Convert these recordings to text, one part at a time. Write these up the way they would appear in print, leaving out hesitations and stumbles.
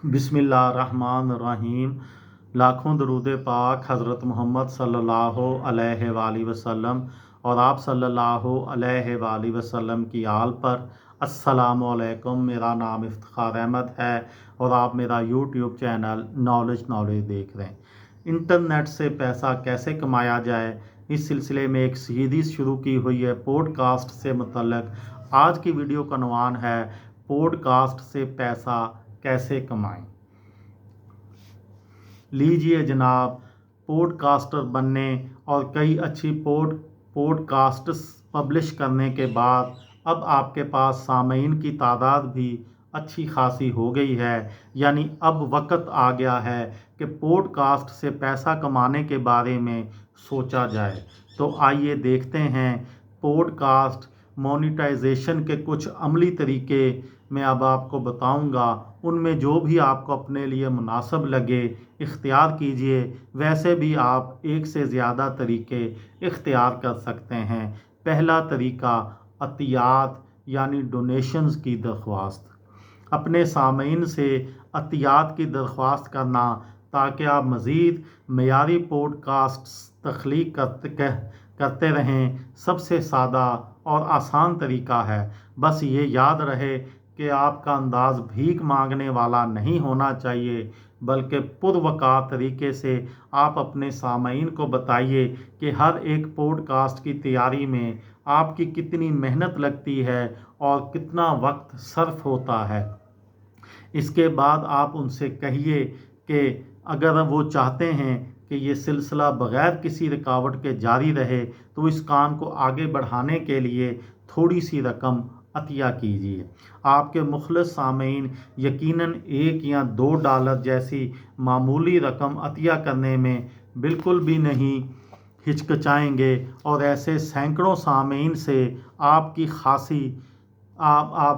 बिस्मिल्लाहिर्रहमानिर्रहीम। लाखों दरूद पाक हज़रत मोहम्मद सल्लल्लाहु अलैहि वसल्लम और आप सल्लल्लाहु अलैहि वसल्लम की आल पर। अस्सलामु अलैकुम। मेरा नाम इफ्तिखार अहमद है और आप मेरा यूट्यूब चैनल नॉलेज देख रहे हैं। इंटरनेट से पैसा कैसे कमाया जाए, इस सिलसिले में एक सीरीज़ शुरू की हुई है पॉडकास्ट से मुतल्लक। आज की वीडियो का उन्वान है पॉडकास्ट से पैसा कैसे कमाएं। लीजिए जनाब, पॉडकास्टर बनने और कई अच्छी पॉडकास्ट्स पब्लिश करने के बाद अब आपके पास सामीन की तादाद भी अच्छी खासी हो गई है। यानी अब वक्त आ गया है कि पॉडकास्ट से पैसा कमाने के बारे में सोचा जाए। तो आइए देखते हैं पॉडकास्ट मोनेटाइजेशन के कुछ अमली तरीके मैं अब आपको बताऊंगा। उनमें जो भी आपको अपने लिए मुनासिब लगे इख्तियार कीजिए। वैसे भी आप एक से ज़्यादा तरीके इख्तियार कर सकते हैं। पहला तरीका अतियात यानी डोनेशंस की दरख्वास्त। अपने सामीन से अतियात की दरख्वास्त करना ताकि आप मज़ीद मयारी पॉडकास्ट तख्लीक करते रहें, सबसे सादा और आसान तरीका है। बस ये याद रहे कि आपका अंदाज़ भीख मांगने वाला नहीं होना चाहिए, बल्कि पुरवकार तरीके से आप अपने सामीन को बताइए कि हर एक पॉडकास्ट की तैयारी में आपकी कितनी मेहनत लगती है और कितना वक्त सर्फ होता है। इसके बाद आप उनसे कहिए कि अगर वो चाहते हैं कि ये सिलसिला बग़ैर किसी रुकावट के जारी रहे तो इस काम को आगे बढ़ाने के लिए थोड़ी सी रकम अतिया कीजिए। आपके मुखलिस सामीन यकीनन $1 या $2 जैसी मामूली रकम अतिया करने में बिल्कुल भी नहीं हिचकिचाएंगे और ऐसे सैकड़ों सामीन से आप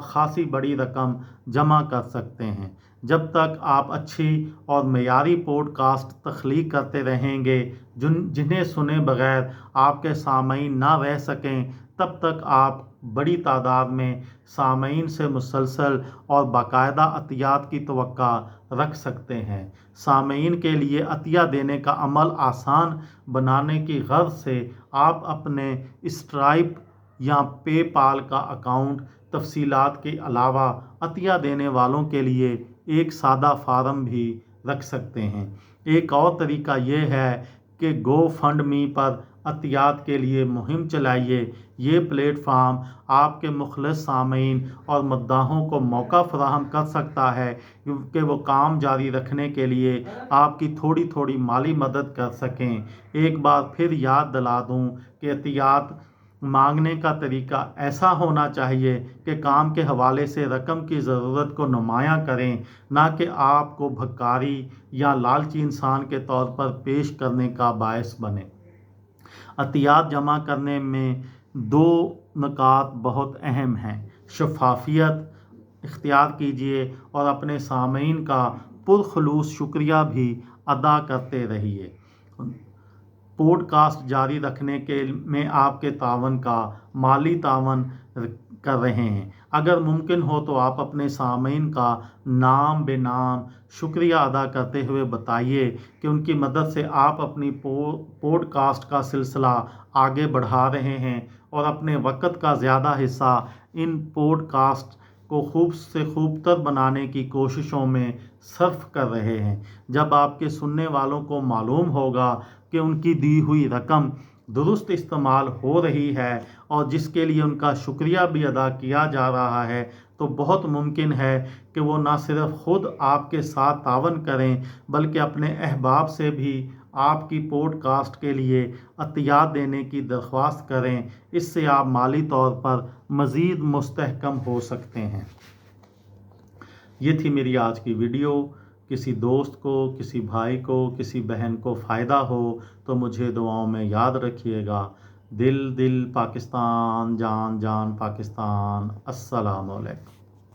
खासी बड़ी रकम जमा कर सकते हैं। जब तक आप अच्छी और मयारी पॉडकास्ट तख्लीक करते रहेंगे जिन्हें सुने बगैर आपके सामीन ना रह सकें, तब तक आप बड़ी तादाद में सामीन से मुसलसल और बाकायदा अतियात की तवक्का रख सकते हैं। सामीन के लिए अतिया देने का अमल आसान बनाने की गर्ज से आप अपने स्ट्राइप या पेपाल का अकाउंट तफसीलात के अलावा अतिया देने वालों के लिए एक सादा फार्म भी रख सकते हैं। एक और तरीका यह है कि GoFundMe पर अतियात के लिए मुहिम चलाइए। ये प्लेटफार्म आपके मुखलिस सामीन और मद्दाहों को मौका फराहम कर सकता है कि वो काम जारी रखने के लिए आपकी थोड़ी थोड़ी माली मदद कर सकें। एक बार फिर याद दिला दूं कि अतियात मांगने का तरीका ऐसा होना चाहिए कि काम के हवाले से रकम की ज़रूरत को नुमायां करें, ना कि आपको भकारी या लालची इंसान के तौर पर पेश करने का बायस बने। अतियात जमा करने में 2 नुकात बहुत अहम हैं। शफाफियत इख्तियार कीजिए और अपने सामीन का पुरखुलूस शुक्रिया भी अदा करते रहिए। पॉडकास्ट जारी रखने के में आपके तावन का माली तावन कर रहे हैं। अगर मुमकिन हो तो आप अपने सामीन का नाम बेनाम शुक्रिया अदा करते हुए बताइए कि उनकी मदद से आप अपनी पॉडकास्ट का सिलसिला आगे बढ़ा रहे हैं और अपने वक़्त का ज़्यादा हिस्सा इन पॉडकास्ट को खूब से खूबतर बनाने की कोशिशों में सर्फ कर रहे हैं। जब आपके सुनने वालों को मालूम होगा कि उनकी दी हुई रकम दुरुस्त इस्तेमाल हो रही है और जिसके लिए उनका शुक्रिया भी अदा किया जा रहा है, तो बहुत मुमकिन है कि वो ना सिर्फ ख़ुद आपके साथ तावन करें बल्कि अपने अहबाब से भी आपकी पॉडकास्ट के लिए अतियात देने की दरख्वास्त करें। इससे आप माली तौर पर मज़ीद मुस्तहकम हो सकते हैं। ये थी मेरी आज की वीडियो। किसी दोस्त को, किसी भाई को, किसी बहन को फ़ायदा हो तो मुझे दुआओं में याद रखिएगा। दिल दिल पाकिस्तान, जान जान पाकिस्तान। अस्सलामु अलैकुम।